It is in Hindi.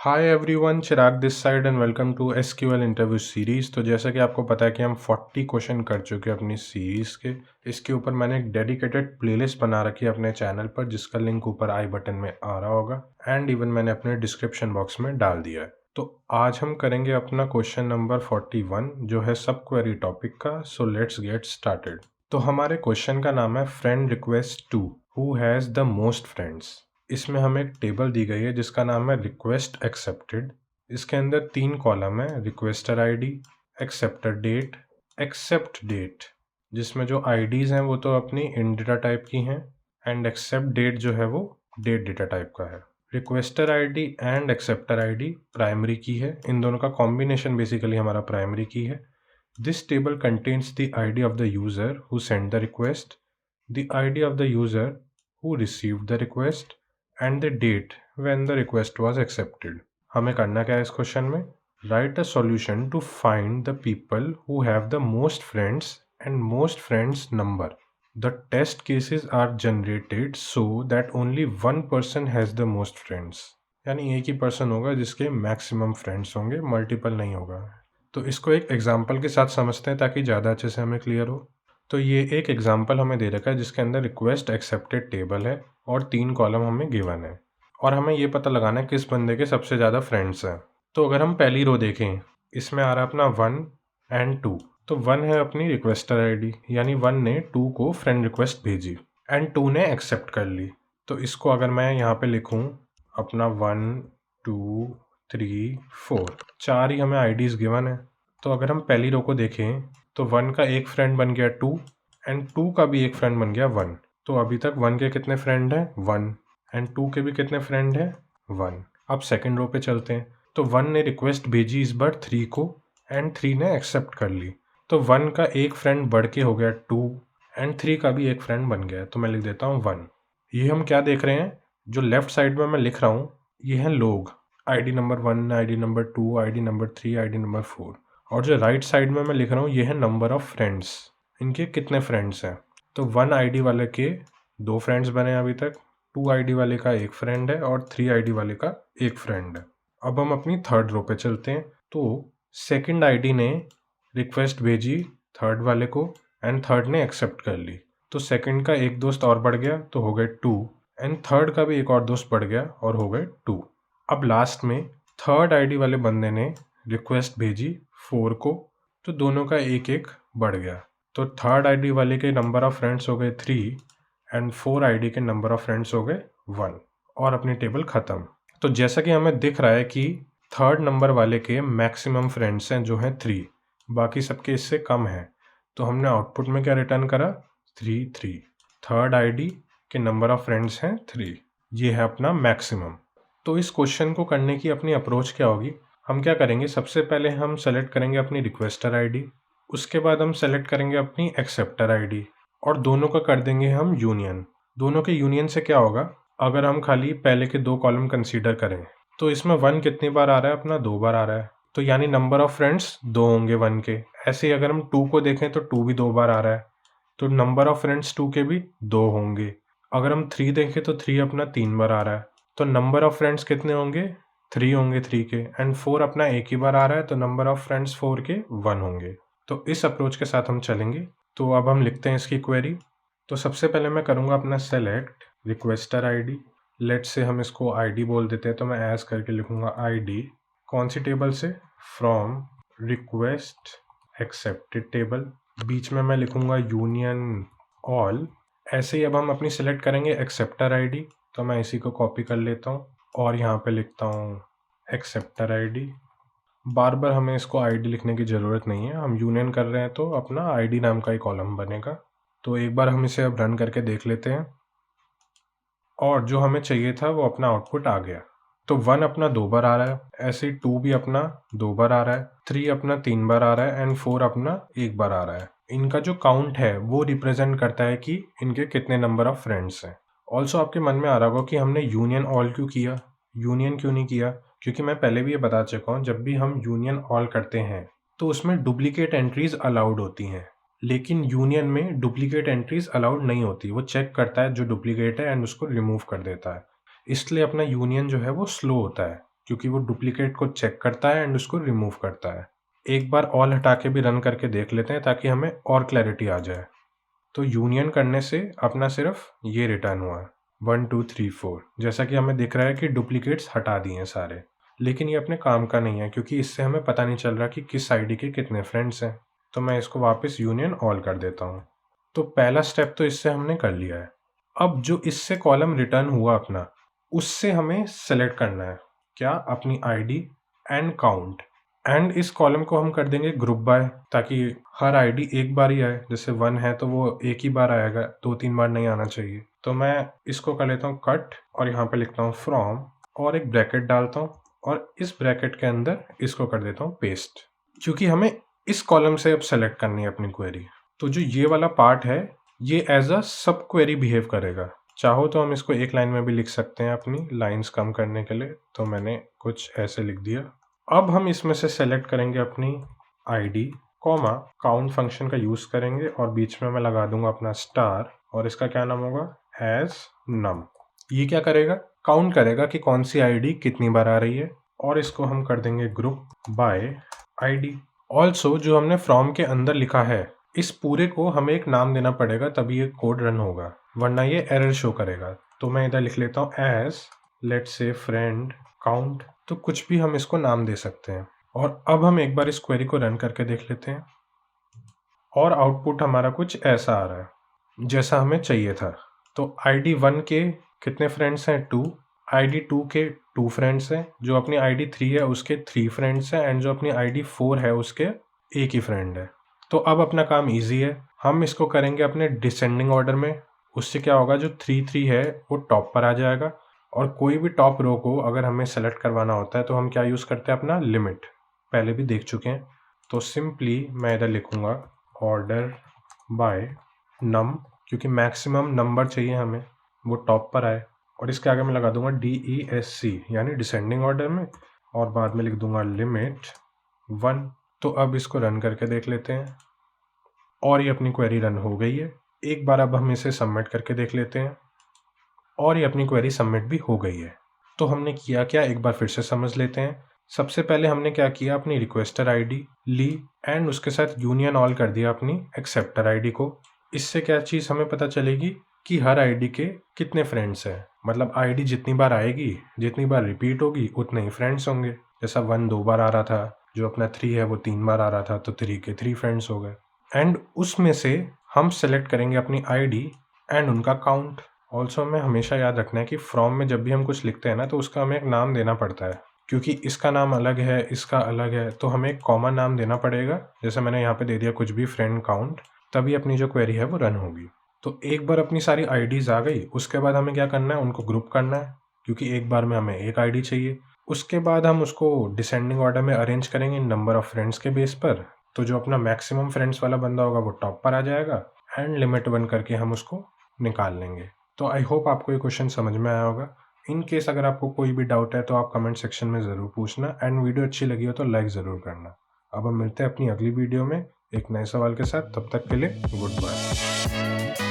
Hi everyone, Chirag this side and welcome to SQL interview series. तो जैसा कि आपको पता है कि हम 40 क्वेश्चन कर चुके हैं अपनी सीरीज़ के। इसके ऊपर मैंने एक डेडिकेटेड प्लेलिस्ट बना रखी है अपने चैनल पर, जिसका लिंक ऊपर आई बटन में आ रहा होगा एंड इवन मैंने अपने डिस्क्रिप्शन बॉक्स में डाल दिया है। तो आज हम करेंगे अपना क्वेश्चन नंबर 41 जो है सब क्वेरी टॉपिक का। So let's get started. तो हमारे क्वेश्चन का नाम है friend request to who has the most friends. इसमें हमें एक टेबल दी गई है जिसका नाम है रिक्वेस्ट एक्सेप्टेड। इसके अंदर 3 कॉलम है, requester ID, accepter date, accept date, जिसमें जो आईडीज़ हैं वो तो अपनी इन डेटा टाइप की हैं एंड एक्सेप्ट डेट जो है वो डेट डेटा टाइप का है। Requester ID and acceptor ID primary की है, इन दोनों का कॉम्बिनेशन बेसिकली हमारा प्राइमरी की है। This table contains the ID of the user who send the request, the ID of the user who received the request and the date when the request was accepted। हमें करना क्या है इस क्वेश्चन में? Write a solution to find the people who have the most friends and most friends number। The test cases are generated so that only one person has the most friends। यानी एक ही पर्सन होगा जिसके मैक्सिमम फ्रेंड्स होंगे, मल्टीपल नहीं होगा। तो इसको एक एग्जाम्पल के साथ समझते हैं ताकि ज़्यादा अच्छे से हमें क्लियर हो। तो ये एक एग्जाम्पल हमें दे रखा है जिसके अंदर रिक्वेस्ट एक्सेप्टेड टेबल है और 3 कॉलम हमें गिवन है और हमें ये पता लगाना है किस बंदे के सबसे ज़्यादा फ्रेंड्स हैं। तो अगर हम पहली रो देखें, इसमें आ रहा है अपना 1 एंड 2। तो 1 है अपनी रिक्वेस्टर आईडी, यानी 1 ने 2 को फ्रेंड रिक्वेस्ट भेजी एंड 2 ने एक्सेप्ट कर ली। तो इसको अगर मैं यहाँ पे लिखूँ अपना 1 2 3 4, 4 ही हमें आईडीज़ गिवन है। तो अगर हम पहली रो को देखें तो 1 का एक फ्रेंड बन गया 2 एंड 2 का भी एक फ्रेंड बन गया 1। तो अभी तक 1 के कितने फ्रेंड हैं? 1। एंड 2 के भी कितने फ्रेंड हैं? 1। अब सेकंड रो पे चलते हैं। तो 1 ने रिक्वेस्ट भेजी इस बार 3 को एंड 3 ने एक्सेप्ट कर ली। तो 1 का एक फ्रेंड बढ़ के हो गया 2 एंड 3 का भी एक फ्रेंड बन गया। तो मैं लिख देता हूँ 1। ये हम क्या देख रहे हैं? जो लेफ्ट साइड में मैं लिख रहा हूँ ये हैं लोग, ID number 1, ID number 2, ID number 3, ID number 4। और जो राइट साइड में मैं लिख रहा हूँ ये है नंबर ऑफ फ्रेंड्स, इनके कितने फ्रेंड्स हैं। तो 1 आईडी वाले के 2 फ्रेंड्स बने अभी तक, 2 आईडी वाले का एक फ्रेंड है और 3 आईडी वाले का एक फ्रेंड है। अब हम अपनी थर्ड रो पे चलते हैं। तो सेकंड आईडी ने रिक्वेस्ट भेजी थर्ड वाले को एंड थर्ड ने एक्सेप्ट कर ली। तो सेकंड का एक दोस्त और बढ़ गया तो हो गए 2 एंड थर्ड का भी एक और दोस्त बढ़ गया और हो गए 2। अब लास्ट में थर्ड आईडी वाले बंदे ने रिक्वेस्ट भेजी 4 को, तो दोनों का एक एक बढ़ गया। तो थर्ड आईडी वाले के नंबर ऑफ फ्रेंड्स हो गए 3 एंड 4 आईडी के नंबर ऑफ फ्रेंड्स हो गए 1 और अपनी टेबल ख़त्म। तो जैसा कि हमें दिख रहा है कि थर्ड नंबर वाले के मैक्सिमम फ्रेंड्स हैं जो हैं 3, बाकी सबके इससे कम हैं। तो हमने आउटपुट में क्या रिटर्न करा? 3 3। थर्ड आईडी के नंबर ऑफ फ्रेंड्स हैं 3, ये है अपना मैक्सिमम। तो इस क्वेश्चन को करने की अपनी अप्रोच क्या होगी? हम क्या करेंगे, सबसे पहले हम सेलेक्ट करेंगे अपनी रिक्वेस्टर आईडी, उसके बाद हम सेलेक्ट करेंगे अपनी एक्सेप्टर आईडी और दोनों का कर देंगे हम यूनियन। दोनों के यूनियन से क्या होगा, अगर हम खाली पहले के 2 कॉलम कंसीडर करें तो इसमें 1 कितनी बार आ रहा है? अपना 2 बार आ रहा है। तो यानी नंबर ऑफ फ्रेंड्स 2 होंगे 1 के। ऐसे ही अगर हम 2 को देखें तो 2 भी 2 बार आ रहा है, तो नंबर ऑफ फ्रेंड्स 2 के भी 2 होंगे। अगर हम 3 देखें तो 3 अपना 3 बार आ रहा है, तो नंबर ऑफ फ्रेंड्स कितने होंगे? 3 होंगे 3 के। एंड 4 अपना एक ही बार आ रहा है, तो नंबर ऑफ फ्रेंड्स 4 के 1 होंगे। तो इस अप्रोच के साथ हम चलेंगे। तो अब हम लिखते हैं इसकी क्वेरी। तो सबसे पहले मैं करूँगा अपना सेलेक्ट रिक्वेस्टर आईडी। लेट से हम इसको आईडी बोल देते हैं, तो मैं एज करके लिखूँगा आईडी। कौन सी टेबल से? From request accepted table. बीच में मैं लिखूँगा यूनियन ऑल। ऐसे ही अब हम अपनी सेलेक्ट करेंगे एक्सेप्टर आईडी, तो मैं इसी को कॉपी कर लेता हूँ और यहाँ पे लिखता हूँ एक्सेप्टर आईडी। बार बार हमें इसको आईडी लिखने की ज़रूरत नहीं है, हम यूनियन कर रहे हैं तो अपना आईडी नाम का ही कॉलम बनेगा। तो एक बार हम इसे अब रन करके देख लेते हैं और जो हमें चाहिए था वो अपना आउटपुट आ गया। तो 1 अपना 2 बार आ रहा है, ऐसे ही 2 भी अपना 2 बार आ रहा है, 3 अपना 3 बार आ रहा है एंड 4 अपना 1 बार आ रहा है। इनका जो काउंट है वो रिप्रेजेंट करता है कि इनके कितने नंबर ऑफ फ्रेंड्स हैं। ऑल्सो आपके मन में आ रहा होगा कि हमने यूनियन ऑल क्यों किया, यूनियन क्यों नहीं किया? क्योंकि मैं पहले भी ये बता चुका हूँ, जब भी हम यूनियन ऑल करते हैं तो उसमें डुप्लीकेट एंट्रीज अलाउड होती हैं, लेकिन यूनियन में डुप्लीकेट एंट्रीज अलाउड नहीं होती। वो चेक करता है जो डुप्लीकेट है एंड उसको रिमूव कर देता है, इसलिए अपना यूनियन जो है वो स्लो होता है। क्योंकि वो डुप्लीकेट को चेक करता है एंड उसको रिमूव करता है। एक बार ऑल हटा के भी रन करके देख लेते हैं ताकि हमें और क्लैरिटी आ जाए। तो यूनियन करने से अपना सिर्फ ये रिटर्न हुआ है 1 2 3 4। जैसा कि हमें दिख रहा है कि डुप्लीकेट्स हटा दिए हैं सारे, लेकिन ये अपने काम का नहीं है क्योंकि इससे हमें पता नहीं चल रहा कि किस आईडी के कितने फ्रेंड्स हैं। तो मैं इसको वापस यूनियन ऑल कर देता हूँ। तो पहला स्टेप तो इससे हमने कर लिया है। अब जो इससे कॉलम रिटर्न हुआ अपना, उससे हमें सेलेक्ट करना है क्या, अपनी आईडी एंड काउंट। एंड इस कॉलम को हम कर देंगे ग्रुप बाय, ताकि हर आईडी एक बार ही आए। जैसे 1 है तो वो एक ही बार आएगा, 2-3 बार नहीं आना चाहिए। तो मैं इसको कर लेता हूँ कट और यहाँ पे लिखता हूँ फ्रॉम और एक ब्रैकेट डालता हूँ और इस ब्रैकेट के अंदर इसको कर देता हूँ पेस्ट, क्योंकि हमें इस कॉलम से अब सेलेक्ट करनी है अपनी क्वेरी। तो जो ये वाला पार्ट है ये एज अ सब क्वेरी बिहेव करेगा। चाहो तो हम इसको एक लाइन में भी लिख सकते हैं अपनी लाइंस कम करने के लिए, तो मैंने कुछ ऐसे लिख दिया। अब हम इसमें से सेलेक्ट करेंगे अपनी आईडी कॉमा काउंट फंक्शन का यूज़ करेंगे और बीच में मैं लगा दूंगा अपना स्टार और इसका क्या नाम होगा, एज नम। ये क्या करेगा, काउंट करेगा कि कौन सी आईडी कितनी बार आ रही है और इसको हम कर देंगे ग्रुप बाय आईडी। ऑल्सो जो हमने फ्रॉम के अंदर लिखा है इस पूरे को हमें एक नाम देना पड़ेगा तभी ये कोड रन होगा, वरना ये एरर शो करेगा। तो मैं इधर लिख लेता हूँ as let's say friend count, तो कुछ भी हम इसको नाम दे सकते हैं। और अब हम एक बार इस क्वेरी को रन करके देख लेते हैं और आउटपुट हमारा कुछ ऐसा आ रहा है जैसा हमें चाहिए था। तो आईडी 1 के कितने फ्रेंड्स हैं, 2। आईडी 2 के 2 फ्रेंड्स हैं, जो अपनी आईडी 3 है उसके 3 फ्रेंड्स हैं एंड जो अपनी आईडी 4 है उसके एक ही फ्रेंड है। तो अब अपना काम इजी है, हम इसको करेंगे अपने डिसेंडिंग ऑर्डर में। उससे क्या होगा, जो 3 है वो टॉप पर आ जाएगा और कोई भी टॉप रो को अगर हमें सेलेक्ट करवाना होता है तो हम क्या यूज़ करते हैं, अपना लिमिट, पहले भी देख चुके हैं। तो सिंपली मैं इधर लिखूँगा ऑर्डर बाय नम, क्योंकि मैक्सिमम नंबर चाहिए हमें वो टॉप पर आए। और इसके आगे मैं लगा दूंगा DESC यानी डिसेंडिंग ऑर्डर में, और बाद में लिख दूंगा लिमिट 1। तो अब इसको रन करके देख लेते हैं और ये अपनी क्वेरी रन हो गई है। एक बार अब हम इसे सबमिट करके देख लेते हैं और ये अपनी क्वेरी सबमिट भी हो गई है। तो हमने किया क्या, एक बार फिर से समझ लेते हैं। सबसे पहले हमने क्या किया, अपनी रिक्वेस्टर आईडी ली एंड उसके साथ यूनियन ऑल कर दिया अपनी एक्सेप्टर आईडी को। इससे क्या चीज़ हमें पता चलेगी कि हर आईडी के कितने फ्रेंड्स हैं। मतलब आईडी जितनी बार आएगी, जितनी बार रिपीट होगी, उतने ही फ्रेंड्स होंगे। जैसा 1 2 बार आ रहा था, जो अपना 3 है वो 3 बार आ रहा था, तो 3 के 3 फ्रेंड्स हो गए। एंड उसमें से हम सेलेक्ट करेंगे अपनी आईडी एंड उनका काउंट। ऑल्सो हमें हमेशा याद रखना है कि फ्रॉम में जब भी हम कुछ लिखते हैं ना, तो उसका हमें एक नाम देना पड़ता है, क्योंकि इसका नाम अलग है, इसका अलग है, तो हमें एक कॉमन नाम देना पड़ेगा। जैसे मैंने यहाँ पे दे दिया कुछ भी फ्रेंड काउंट, तभी अपनी जो क्वेरी है वो रन होगी। तो एक बार अपनी सारी आईडीज़ आ गई, उसके बाद हमें क्या करना है, उनको ग्रुप करना है, क्योंकि एक बार में हमें एक आईडी चाहिए। उसके बाद हम उसको डिसेंडिंग ऑर्डर में अरेंज करेंगे नंबर ऑफ फ्रेंड्स के बेस पर। तो जो अपना मैक्सिमम फ्रेंड्स वाला बंदा होगा वो टॉप पर आ जाएगा एंड लिमिट 1 करके हम उसको निकाल लेंगे। तो आई होप आपको ये क्वेश्चन समझ में आया होगा। इन केस अगर आपको कोई भी डाउट है तो आप कमेंट सेक्शन में ज़रूर पूछना एंड वीडियो अच्छी लगी हो तो लाइक ज़रूर करना। अब हम मिलते हैं अपनी अगली वीडियो में एक नए सवाल के साथ, तब तक के लिए गुड बाय।